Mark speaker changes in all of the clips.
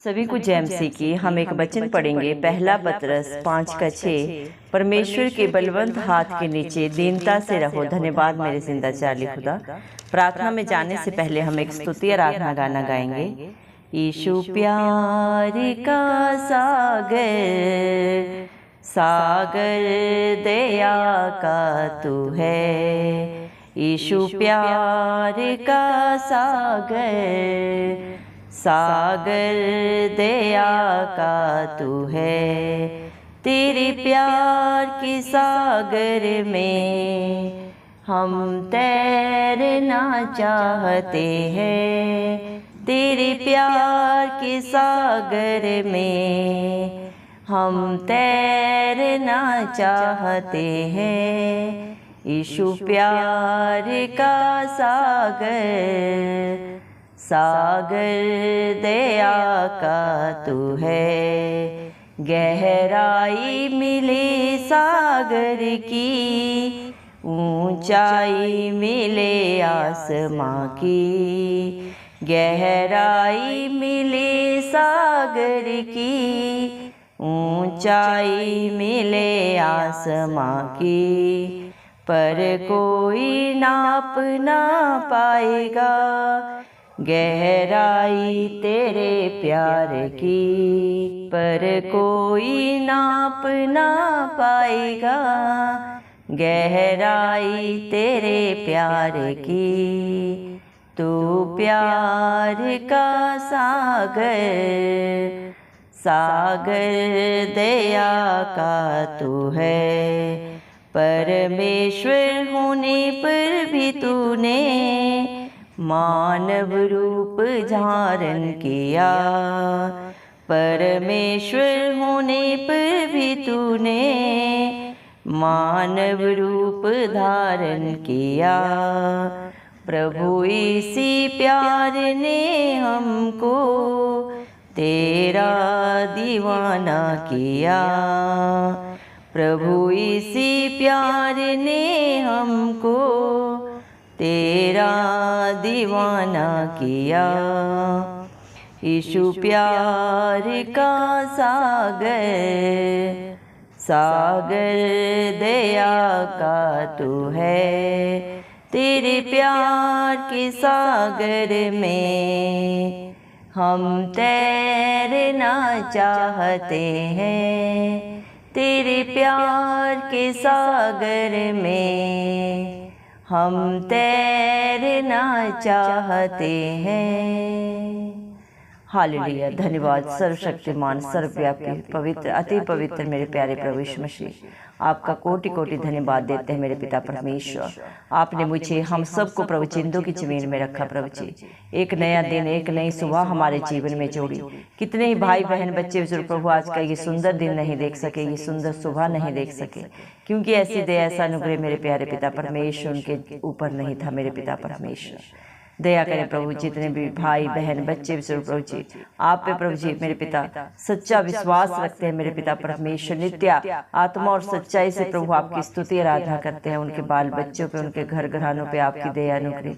Speaker 1: सभी को जय मसीह की। हम एक वचन पढ़ेंगे, पहला पतरस 5:6। परमेश्वर के बलवंत हाथ के नीचे दीनता से रहो। धन्यवाद मेरे जिंदा चाली खुदा। प्रार्थना में जाने से पहले हम एक स्तुति आराधना गाना गाएंगे। यीशु प्यार का सागर, सागर दया का तू है। यीशु प्यार का सागर, सागर दया का तू है। तेरे प्यार के सागर में हम तैरना चाहते हैं। तेरे प्यार के सागर में हम तैरना चाहते हैं। यीशु प्यार का सागर, सागर दया का तू है। गहराई मिले सागर की, ऊंचाई मिले आसमां की। गहराई मिले सागर की, ऊंचाई मिले आसमां की। पर कोई नाप ना पाएगा गहराई तेरे प्यार की। पर कोई नाप ना पाएगा गहराई तेरे प्यार की। तू प्यार का सागर, सागर दया का तू है। परमेश्वर होने पर भी तूने मानव रूप धारण किया। परमेश्वर होने पर भी तूने मानव रूप धारण किया। प्रभु इसी प्यार ने हमको तेरा दीवाना किया। प्रभु इसी प्यार ने हमको तेरा दीवाना किया। यीशु प्यार का सागर, सागर दया का तू है। तेरे प्यार के सागर में हम तैरना चाहते हैं। तेरे प्यार के सागर में हम तैरना चाहते हैं। हालेलुया। धन्यवाद सर्वशक्तिमान, सर्वव्यापी, पवित्र, अति पवित्र मेरे प्यारे प्रभु यीशु मसीह, आपका कोटि कोटि धन्यवाद देते हैं मेरे पिता परमेश्वर। आपने मुझे, हम सबको प्रभु चिंदों की जमीन में रखा। प्रभु जी, एक नया दिन, एक नई सुबह हमारे जीवन में जोड़ी। कितने ही भाई बहन बच्चे बुजुर्ग प्रभु आज का ये सुंदर दिन नहीं देख सके, ये सुंदर सुबह नहीं देख सके, क्योंकि ऐसी दया, ऐसा अनुग्रह मेरे प्यारे पिता परमेश्वर उनके ऊपर नहीं था। मेरे पिता परमेश्वर दया करें प्रभु। जितने भी भाई बहन बच्चे विश्व प्रभु जी, आप पे प्रभु जी मेरे पिता सच्चा विश्वास रखते हैं। मेरे पिता परमेश्वर नित्य आत्मा और सच्चाई से प्रभु आपकी स्तुति आराधना करते हैं। उनके बाल बच्चों पे, उनके घर घरानों पे आपकी दया अनुग्रह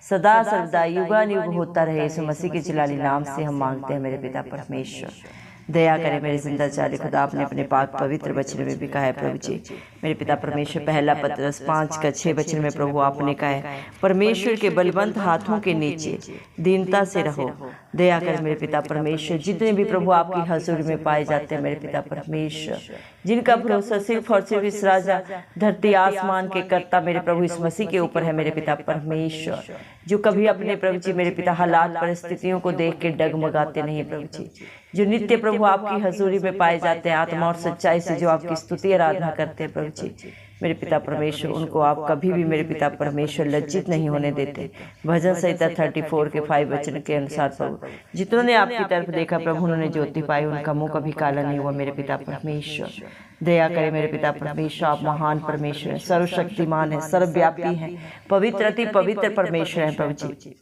Speaker 1: सदा सर्वदा युगानुयुग होता रहे। यीशु मसीह के जलाली नाम से हम मांगते हैं मेरे पिता परमेश्वर। दया करें मेरे जिंदा चाली खुदा। आपने अपने पाक पवित्र वचन में भी कहा है प्रभु जी मेरे पिता परमेश्वर, पहला पतरस 5:6 वचन में प्रभु आपने कहा है, परमेश्वर के बलवंत हाथों के नीचे दीनता से रहो। दया कर मेरे पिता परमेश्वर। जितने भी प्रभु आपकी हजूरी में पाए जाते हैं मेरे पिता परमेश्वर, जिनका भरोसा सिर्फ और सिर्फ इस राजा धरती आसमान के कर्ता मेरे प्रभु इस मसीह के ऊपर है मेरे पिता परमेश्वर, जो कभी अपने प्रभु जी मेरे पिता हालात परिस्थितियों को देख के डगमगाते नहीं प्रभु जी, जो नित्य प्रभु आपकी हजूरी में पाए जाते हैं आत्मा और सच्चाई से, जो आपकी स्तुति आराधना करते हैं प्रभु जी मेरे पिता परमेश्वर। उनको आप कभी भी मेरे पिता परमेश्वर लज्जित नहीं होने देते। भजन संहिता 34 के 5 वचन के अनुसार प्रभु, जितनों ने आपकी तरफ देखा प्रभु उन्होंने ज्योति पाई, उनका मुंह कभी काला नहीं हुआ मेरे पिता परमेश्वर। दया करें मेरे पिता परमेश्वर। आप महान परमेश्वर हैं, सर्वशक्तिमान है, सर्वव्यापी हैं, पवित्र अति पवित्र परमेश्वर हैं प्रभु जी।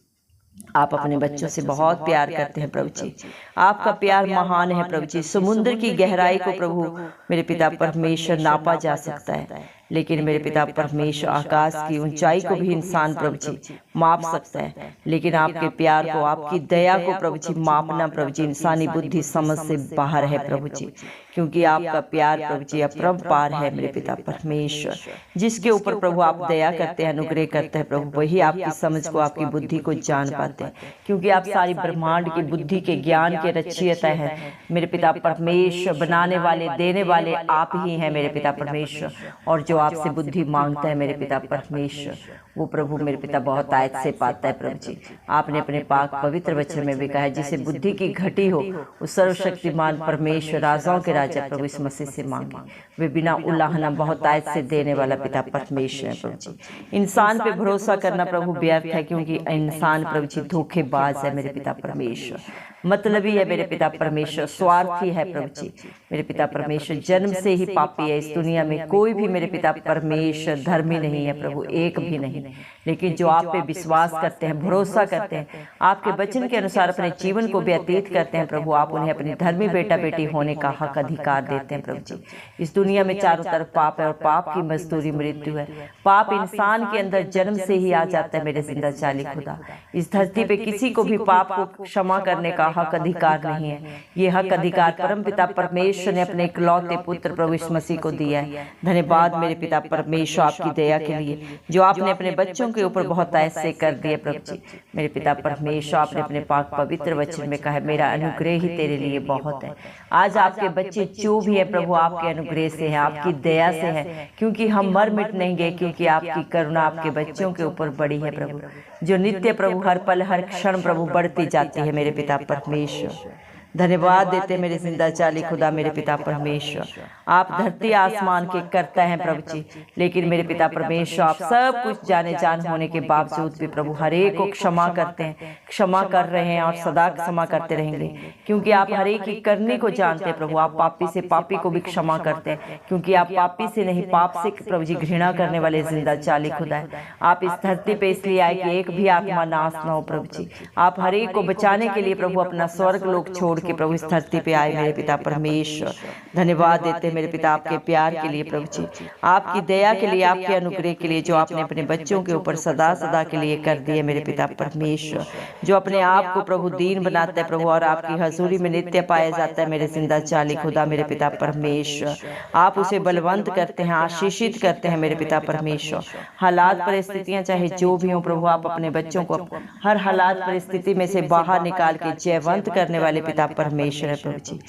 Speaker 1: आप अपने बच्चों से बहुत प्यार करते हैं प्रभु जी। आपका प्यार महान है प्रभु जी। समुद्र की गहराई को प्रभु मेरे पिता परमेश्वर नापा जा सकता है, लेकिन मेरे पिता परमेश्वर आकाश की ऊंचाई को भी इंसान प्रभु जी माप सकता है, लेकिन आपके प्यार को, आपकी दया को प्रभु जी मापना प्रभु जी इंसानी बुद्धि समझ से बाहर है प्रभु जी, क्योंकि आपका प्यार प्रभु जी अपरंपार है मेरे पिता परमेश्वर। जिसके ऊपर प्रभु आप दया करते हैं, अनुग्रह करते हैं प्रभु, वही आपकी समझ को, आपकी बुद्धि को जान पाते हैं, क्योंकि आप सारी ब्रह्मांड की बुद्धि के ज्ञान के रचयिता हैं मेरे पिता परमेश्वर। बनाने वाले, देने वाले आप ही हैं मेरे पिता परमेश्वर। और जो आपसे बुद्धि मांगता है मेरे पिता परमेश्वर, वो प्रभु मेरे पिता बहुत आयत से पाता है प्रभु जी। आपने अपने पाक पवित्र वचन में भी कहा है, जिसे बुद्धि की घटी हो उस सर्वशक्तिमान परमेश्वर राजाओं के राजा प्रभु इस मसीह से मांगे, वे बिना उल्लाहना बहुत आयत से देने वाला पिता परमेश्वर है प्रभु जी। इंसान पे भरोसा करना प्रभु व्यर्थ है, क्योंकि इंसान प्रभु जी धोखेबाज है मेरे पिता परमेश्वर, मतलबी है मेरे पिता परमेश्वर, स्वार्थी है प्रभु जी मेरे पिता परमेश्वर। जन्म से ही पापी है। इस दुनिया में कोई भी मेरे पिता परमेश्वर धर्मी नहीं है प्रभु, एक भी नहीं। लेकिन जो आप पे विश्वास करते हैं, भरोसा करते हैं, आपके वचन के अनुसार अपने जीवन को व्यतीत करते हैं प्रभु, आप उन्हें अपनी धर्मी बेटा बेटी होने का हक अधिकार देते हैं प्रभु जी। इस दुनिया में चारों तरफ पाप है और पाप की मजदूरी मृत्यु है। पाप इंसान के अंदर जन्म से ही आ जाता है मेरे जिंदा चाली खुदा। इस धरती पे किसी को भी पाप को क्षमा करने का हक अधिकार नहीं है। ये हक अधिकार परमपिता परमेश्वर ने अपने इकलौते पुत्र प्रभु यीशु मसीह को दिया है। धन्यवाद मेरे पिता परमेश्वर आपकी दया के लिए, जो आपने अपने बच्चों के ऊपर बहुत ऐसे कर दिए प्रभु जी मेरे पिता परमेश्वर। आपने अपने पाक पवित्र वचन में कहा, मेरा अनुग्रह ही तेरे लिए बहुत है। आज आपके बच्चे जो भी है प्रभु आपके अनुग्रह से है, आपकी दया से है, क्योंकि हम मर मिट नहीं गए, क्योंकि आपकी करुणा आपके बच्चों के ऊपर बड़ी है प्रभु, जो नित्य प्रभु हर पल हर क्षण प्रभु बढ़ती जाती है मेरे पिता परमेश्वर। धन्यवाद देते मेरे जिंदा चाली खुदा मेरे पिता परमेश्वर। आप धरती आसमान के करता हैं प्रभु जी, लेकिन मेरे पिता परमेश्वर आप सब कुछ जाने जान होने के बावजूद भी प्रभु हर एक को क्षमा करते हैं, क्षमा कर रहे हैं और सदा क्षमा करते रहेंगे, क्योंकि आप हर एक की करने को जानते हैं प्रभु। आप पापी से पापी को भी क्षमा करते हैं, क्योंकि आप पापी से नहीं पाप से प्रभु जी घृणा करने वाले जिंदा चाली खुदा है। आप इस धरती पे इसलिए आए कि एक भी आत्मा नाश न हो प्रभु जी। आप हर एक को बचाने के लिए प्रभु अपना स्वर्ग लोक छोड़ कि प्रभु इस धरती पे आए मेरे पिता परमेश्वर। धन्यवाद देते मेरे पिता आपके प्यार के लिए प्रभु जी, आपकी दया के लिए, आपके अनुग्रह के लिए, जो आपने अपने बच्चों के ऊपर सदा सदा के लिए कर दिए मेरे पिता परमेश्वर। जो अपने आप को प्रभु दीन बनाता है प्रभु और आपकी हजूरी में नित्य पाया जाता है मेरे जिंदा चाली खुदा मेरे पिता परमेश्वर। आप उसे बलवंत करते हैं, आशीषित करते हैं मेरे पिता परमेश्वर। हालात परिस्थितियां चाहे जो भी हो प्रभु, आप अपने बच्चों को हर हालात परिस्थिति में से बाहर निकाल के जयवंत करने वाले पिता परमेश्वर है प्रभु जी।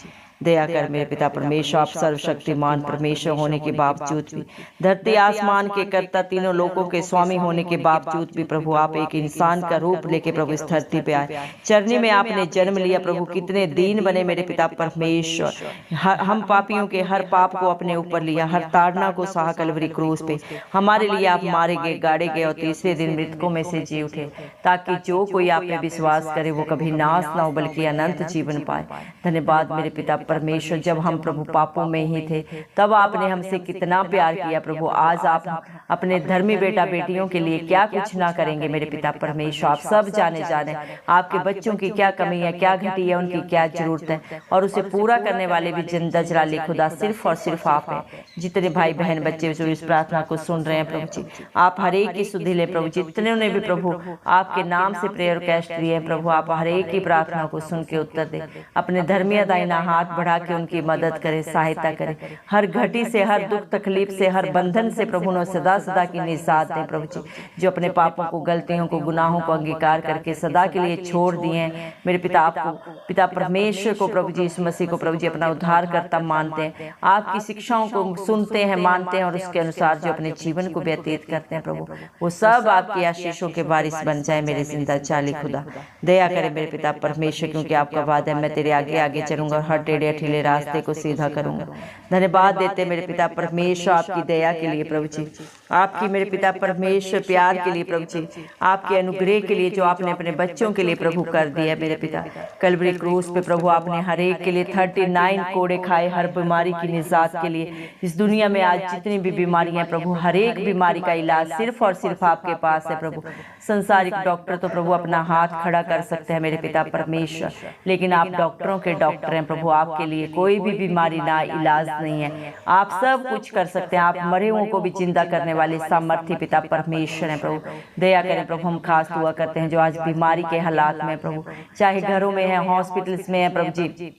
Speaker 1: दया कर मेरे पिता परमेश्वर। आप सर्वशक्तिमान परमेश्वर होने के बावजूद भी, धरती आसमान के कर्ता, तीनों लोकों के स्वामी होने के बावजूद भी प्रभु आप एक इंसान का रूप लेके प्रभु इस धरती पे आए। चरनी में आपने जन्म लिया प्रभु, कितने दीन बने मेरे पिता परमेश्वर। हम पापियों के हर पाप को अपने ऊपर लिया, हर ताड़ना को सहा कलवरी क्रूस पे हमारे लिए आप मारे गए, गाड़े गए और तीसरे दिन मृतकों में से जी उठे, ताकि जो कोई आप पे विश्वास करे वो कभी नाश ना हो बल्कि अनंत जीवन पाए। धन्यवाद मेरे पिता परमेश्वर। जब हम प्रभु पापों में ही थे तब आपने हमसे कितना प्यार किया प्रभु। आज आप अपने धर्मी बेटा बेटियों के लिए क्या कुछ ना करेंगे मेरे पिता परमेश्वर। आप सब जाने आपके बच्चों की क्या कमी है, क्या घटी है, उनकी क्या जरूरत है, और उसे पूरा करने वाले भी जिंदा जलाली खुदा सिर्फ और सिर्फ आप हैं। जितने भाई बहन बच्चे जो इस प्रार्थना को सुन रहे हैं प्रभु जी, आप हर एक की सुधि ले प्रभु। जितने ने भी प्रभु आपके नाम से प्रेयर कैस्ट दिए हैं प्रभु, आप हर एक की प्रार्थना को सुन के उत्तर दे। अपने धर्मी दाहिना हाथ बढ़ा के उनकी मदद करे, सहायता करे। हर घटी से, हर दुख तकलीफ से, हर बंधन से प्रभु ने सदा सदा की निजात दे प्रभु जी। जो अपने पापों को, गलतियों को, गुनाहों को अंगीकार करके सदा के लिए छोड़ दिए हैं मेरे पिता, आपको पिता परमेश्वर को प्रभु जी, इस मसीह को प्रभु जी अपना उद्धार करता मानते हैं, आपकी शिक्षाओं को सुनते हैं, मानते हैं और उसके अनुसार जो अपने जीवन को व्यतीत करते हैं प्रभु, वो सब आपकी आशीषों के वारिस बन जाए मेरे जिंदा चाली खुदा। दया करे मेरे पिता परमेश्वर, क्योंकि आपका वादा है मैं तेरे आगे आगे चलूंगा और हर टेढ़े अठीले रास्ते को सीधा करूंगा। धन्यवाद देते मेरे पिता परमेश्वर आपकी दया के लिए प्रभु जी, आपकी मेरे पिता परमेश्वर प्यार के लिए प्रभु जी, आपके अनुग्रह के लिए जो आपने अपने बच्चों के लिए प्रभु कर दिया मेरे पिता। कलवरी क्रूस पे प्रभु आपने हर एक के लिए 39 कोड़े खाए, हर बीमारी की निजात के लिए। इस दुनिया में आज जितनी भी बीमारियां प्रभु, हर एक बीमारी का इलाज सिर्फ और सिर्फ आपके पास है प्रभु। संसारिक डॉक्टर तो प्रभु अपना हाथ खड़ा कर सकते हैं मेरे पिता परमेश्वर, लेकिन आप डॉक्टरों के डॉक्टर हैं प्रभु। आप आपके लिए कोई भी बीमारी ना इलाज नहीं है। आप सब कुछ कर सकते हैं। आप मरे हुओं को भी जिंदा करने वाले सामर्थ्य पिता परमेश्वर हैं प्रभु। दया करें प्रभु। हम खास दुआ करते हैं जो आज बीमारी के हालात में प्रभु, चाहे घरों में है, हॉस्पिटल्स में है प्रभु जी,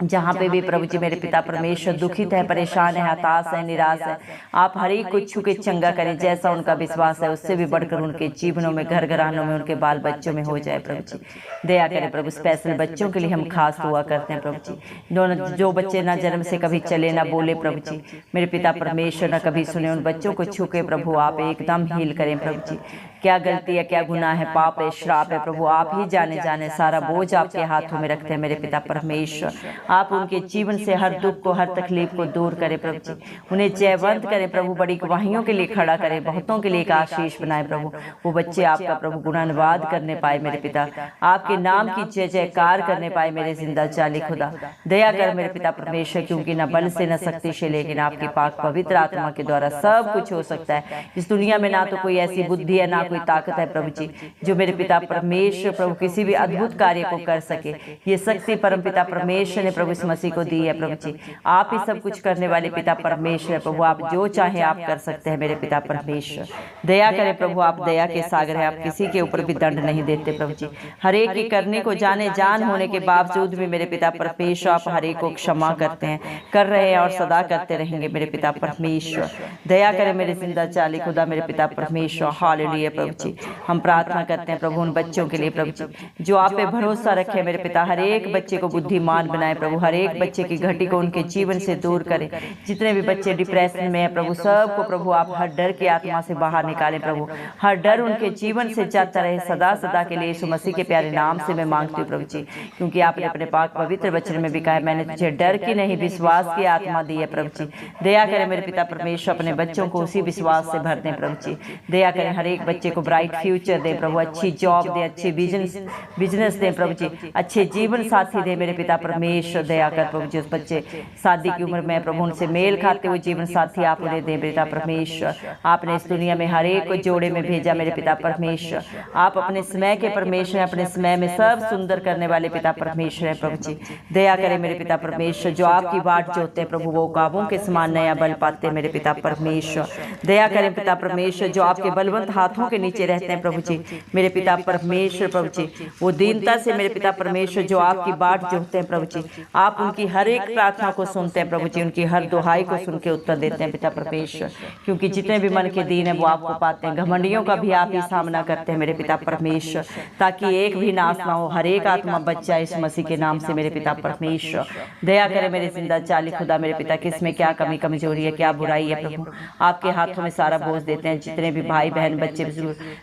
Speaker 1: जहाँ पे भी प्रभु जी मेरे पिता परमेश्वर दुखित है, परेशान है, हताश है, निराश है, आप हर एक को छू के चंगा करें। जैसा उनका विश्वास है उससे भी बढ़कर उनके जीवनों में, घर घरानों में, उनके बाल बच्चों में हो जाए प्रभु जी। दया करें प्रभु। स्पेशल बच्चों के लिए हम खास दुआ करते हैं प्रभु जी। जो बच्चे ना जन्म से कभी चले ना बोले प्रभु जी, मेरे पिता परमेश्वर ना कभी सुने, उन बच्चों को छू के प्रभु आप एकदम हील करें प्रभु जी। क्या गलती है, क्या गुनाह है, पाप है, श्राप है प्रभु, आप ही जाने सारा बोझ आपके हाथों में रखते हैं मेरे पिता परमेश्वर। आप उनके जीवन से हर दुख को, हर तकलीफ को दूर करें प्रभु जी। उन्हें जयवंत करें प्रभु, बड़ी गवाहियों के लिए खड़ा करें, बहुतों के लिए एक आशीष बनाए प्रभु। वो बच्चे आपका प्रभु गुणानुवाद करने पाए मेरे पिता, आपके नाम की जय जयकार करने पाए मेरे जिंदा चाली खुदा। दया कर मेरे पिता परमेश्वर, क्योंकि न बल से न शक्ति से, लेकिन आपकी पाक पवित्र आत्मा के द्वारा सब कुछ हो सकता है। इस दुनिया में ना तो कोई ऐसी बुद्धि है, ना कोई ताकत है प्रभु जी जो मेरे पिता परमेश्वर प्रभु किसी भी अद्भुत कार्य को कर सके। ये शक्ति परम पिता परमेश्वर ने प्रभु इस मसीह को दी है प्रभु जी। आप ही सब कुछ करने वाले पिता परमेश्वर प्रभु, आप जो चाहे आप कर सकते हैं मेरे पिता परमेश्वर। दया करें प्रभु, आप दया के सागर हैं, आप किसी के ऊपर भी दंड नहीं देते प्रभु जी। हर एक की करने को जाने जान होने के बावजूद भी मेरे पिता परमेश्वर आप हर एक को क्षमा करते हैं, कर रहे हैं और सदा करते रहेंगे मेरे पिता परमेश्वर। दया करें मेरे जिंदा चाली खुदा मेरे पिता परमेश्वर। हालेलुया प्रभु जी। हम प्रार्थना करते हैं प्रभु उन बच्चों के लिए प्रभु जी जो आप पे भरोसा रखे मेरे पिता। हर एक बच्चे को बुद्धिमान बनाए प्रभु, हर एक बच्चे की घटी को उनके जीवन से दूर करें। जितने भी बच्चे डिप्रेशन में है प्रभु, सबको प्रभु आप हर डर की आत्मा से बाहर निकालें प्रभु। हर डर उनके जीवन से जाता रहे सदा सदा के लिए। यीशु मसीह के प्यारे नाम से मैं मांगती हूँ प्रभु जी, क्योंकि आपने अपने पाक पवित्र वचन में भी कहा है, मैंने तुझे डर की नहीं विश्वास की आत्मा दी है प्रभु जी। दया करें मेरे पिता परमेश्वर, अपने बच्चों को उसी विश्वास से भर दें प्रभु जी। दया करें हर एक बच्चे को ब्राइट फ्यूचर दें प्रभु, अच्छी जॉब दें, अच्छे बिजनेस दें प्रभु जी, अच्छे जीवन साथी दें मेरे पिता परमेश्वर। दया कर प्रभु जी, उस बच्चे शादी की उम्र में प्रभु उनसे मेल खाते हुए जीवन साथी आप उन्हें दें पिता परमेश्वर। आपने इस दुनिया में हर एक को जोड़े में भेजा मेरे पिता परमेश्वर। आप अपने समय के परमेश्वर, अपने समय में सब सुंदर करने वाले पिता परमेश्वर है प्रभु जी। दया करें मेरे पिता परमेश्वर, जो आपकी बाट जोते हैं प्रभु वो काबों के समान नया बल पाते हैं मेरे पिता परमेश्वर। दया करें पिता परमेश्वर, जो आपके बलवंत हाथों के नीचे रहते हैं प्रभु जी मेरे पिता परमेश्वर प्रभु जी, वो दीनता से मेरे पिता परमेश्वर जो आपकी बाट जोहते हैं प्रभु जी, आप उनकी हर एक प्रार्थना को सुनते हैं प्रभु जी, उनकी हर दुहाई को सुन के उत्तर देते हैं पिता परमेश्वर। क्योंकि जितने भी मन के दीन है वो आपको पाते हैं। घमंडियों का भी आप ही सामना करते हैं मेरे पिता परमेश्वर, ताकि एक भी नाश ना हो, हर एक आत्मा बच जाए इस मसीह के नाम से मेरे पिता परमेश्वर। दया करें मेरे जिंदा चाली खुदा मेरे पिता, किसमें क्या कमी कमजोरी है, क्या बुराई है प्रभु, आपके हाथों में सारा बोझ देते हैं। जितने भी भाई बहन बच्चे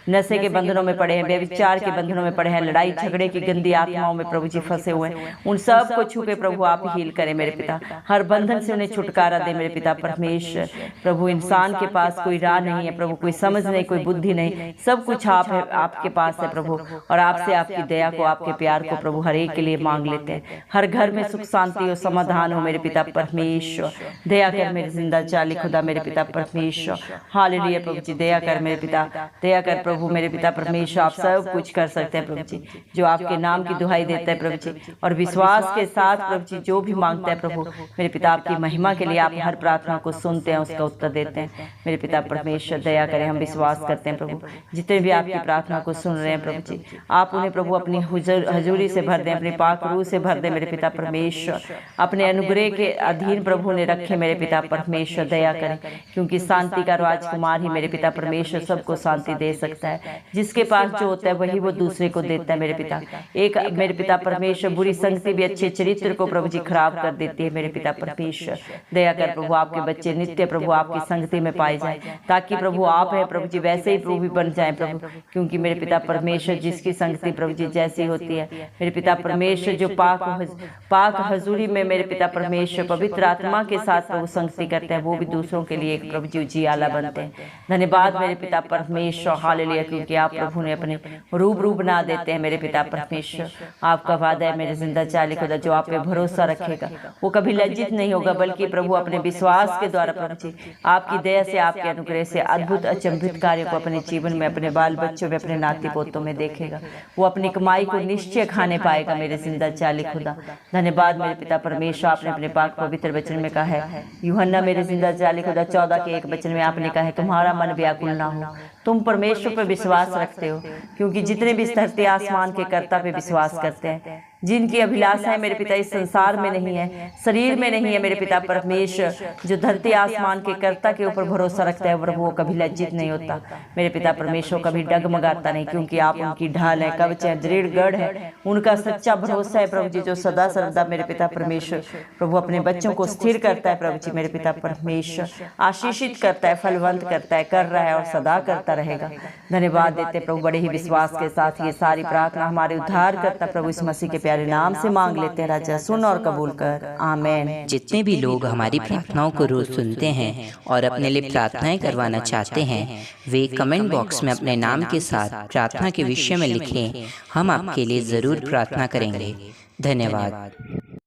Speaker 1: नशे के बंधनों में पड़े हैं, व्यभिचार के बंधनों में पड़े हैं, लड़ाई झगड़े की गंदी आत्माओं में प्रभु जी फंसे हुए हैं, उन सब को छू के प्रभु आप हील करें मेरे पिता। हर बंधन से उन्हें छुटकारा दे मेरे पिता परमेश्वर। प्रभु इंसान के पास कोई राह नहीं है प्रभु, कोई समझ नहीं, कोई बुद्धि नहीं, सब कुछ आप है, आपके पास है प्रभु। और आपसे आपकी दया को, आपके प्यार को प्रभु हर एक के लिए मांग लेते हैं। हर घर में सुख शांति और समाधान हो मेरे पिता परमेश्वर। दया कर मेरे जिंदा चाली खुदा मेरे पिता परमेश्वर। हालेलुया प्रभु जी। दया कर मेरे पिता, दया कर प्रभु मेरे पिता परमेश्वर। आप सब कुछ कर सकते हैं प्रभु जी, जो आपके नाम की दुहाई देता है प्रभु जी, और विश्वास के साथ प्रभु जी जो भी मांगता है प्रभु मेरे पिता आपकी महिमा के लिए, आप हर प्रार्थना को सुनते हैं, उसका उत्तर देते हैं मेरे पिता परमेश्वर। दया करें, हम विश्वास करते हैं प्रभु जितने भी आपकी प्रार्थना को सुन रहे हैं प्रभु जी, आप उन्हें प्रभु अपनी हजूरी से भर दें, अपनी पाक रूह से भर दें मेरे पिता परमेश्वर। अपने अनुग्रह के अधीन प्रभु ने रखे मेरे पिता परमेश्वर। दया करें, क्योंकि शांति का राजकुमार ही मेरे पिता परमेश्वर सबको शांति दे सकता है। जिसके पास जो होता है वही वो दूसरे को देता है मेरे पिता। एक मेरे पिता परमेश्वर बुरी संगति भी अच्छे चरित्र को प्रभु जी खराब कर देती है मेरे पिता परमेश्वर। दया कर प्रभु आपके बच्चे नित्य प्रभु आपकी संगति में पाए जाए, ताकि प्रभु आप है प्रभु जी वैसे ही प्रभु भी बन जाए प्रभु। क्योंकि मेरे पिता परमेश्वर जिसकी संगति प्रभु जी जैसी होती है मेरे पिता परमेश्वर, जो पाक हजूरी में मेरे पिता परमेश्वर पवित्र आत्मा के साथ प्रभु संगति करते हैं, वो भी दूसरों के लिए एक प्रभु जी उजियाला बनते हैं। धन्यवाद मेरे पिता परमेश्वर। परमेश्वर, हालेलुया, क्योंकि आप प्रभु ने अपने रूबरू बना देते हैं मेरे पिता परमेश्वर। आपका वादा है मेरे जिंदा चाली खुदा, जो आप पे भरोसा रखेगा वो कभी लज्जित नहीं होगा, बल्कि प्रभु अपने विश्वास के द्वारा प्रभु जी आपकी दया से, आपके अनुग्रह से अद्भुत अचंभित कार्यों को अपने जीवन में, अपने बाल बच्चों में, अपने नाती पोतों में देखेगा। वो अपनी कमाई को निश्चय खाने पाएगा मेरे जिंदा चाली खुदा। धन्यवाद मेरे पिता परमेश्वर, आपने अपने पाक पवित्र वचन में कहा है, यूहन्ना मेरे जिंदा चाली खुदा 14 के 1 वचन में आपने कहा है, तुम्हारा मन व्याकुल ना हो, तुम परमेश्वर पर विश्वास रखते हो, क्योंकि जितने भी धरती आसमान के कर्ता पे विश्वास करते हैं, जिनकी अभिलाषाएं मेरे पिता इस संसार में नहीं है, शरीर में नहीं है मेरे पिता परमेश्वर, जो धरती आसमान के कर्ता के ऊपर भरोसा रखता है प्रभु, वो कभी लज्जित नहीं होता मेरे पिता परमेश्वर, कभी डगमगाता नहीं, क्योंकि आप उनकी ढाल है, कवच है, दृढ़ गढ़ है, उनका सच्चा भरोसा है प्रभु जी, जो सदा सर्वदा मेरे पिता परमेश्वर प्रभु अपने बच्चों को स्थिर करता है प्रभु जी मेरे पिता परमेश्वर, आशीषित करता है, फलवंत करता है, कर रहा है और सदा करता रहेगा। धन्यवाद देते प्रभु, बड़े ही विश्वास के साथ ये सारी प्रार्थना हमारे उद्धार करता प्रभु इस मसीह के प्यारे नाम से मांग लेते हैं राजा, सुन और कबूल कर, आमीन।
Speaker 2: जितने भी लोग हमारी प्रार्थनाओं को रोज सुनते हैं और अपने लिए प्रार्थनाएं करवाना चाहते हैं, वे कमेंट बॉक्स में अपने नाम के साथ प्रार्थना के विषय में लिखें, हम आपके लिए जरूर प्रार्थना करेंगे। धन्यवाद।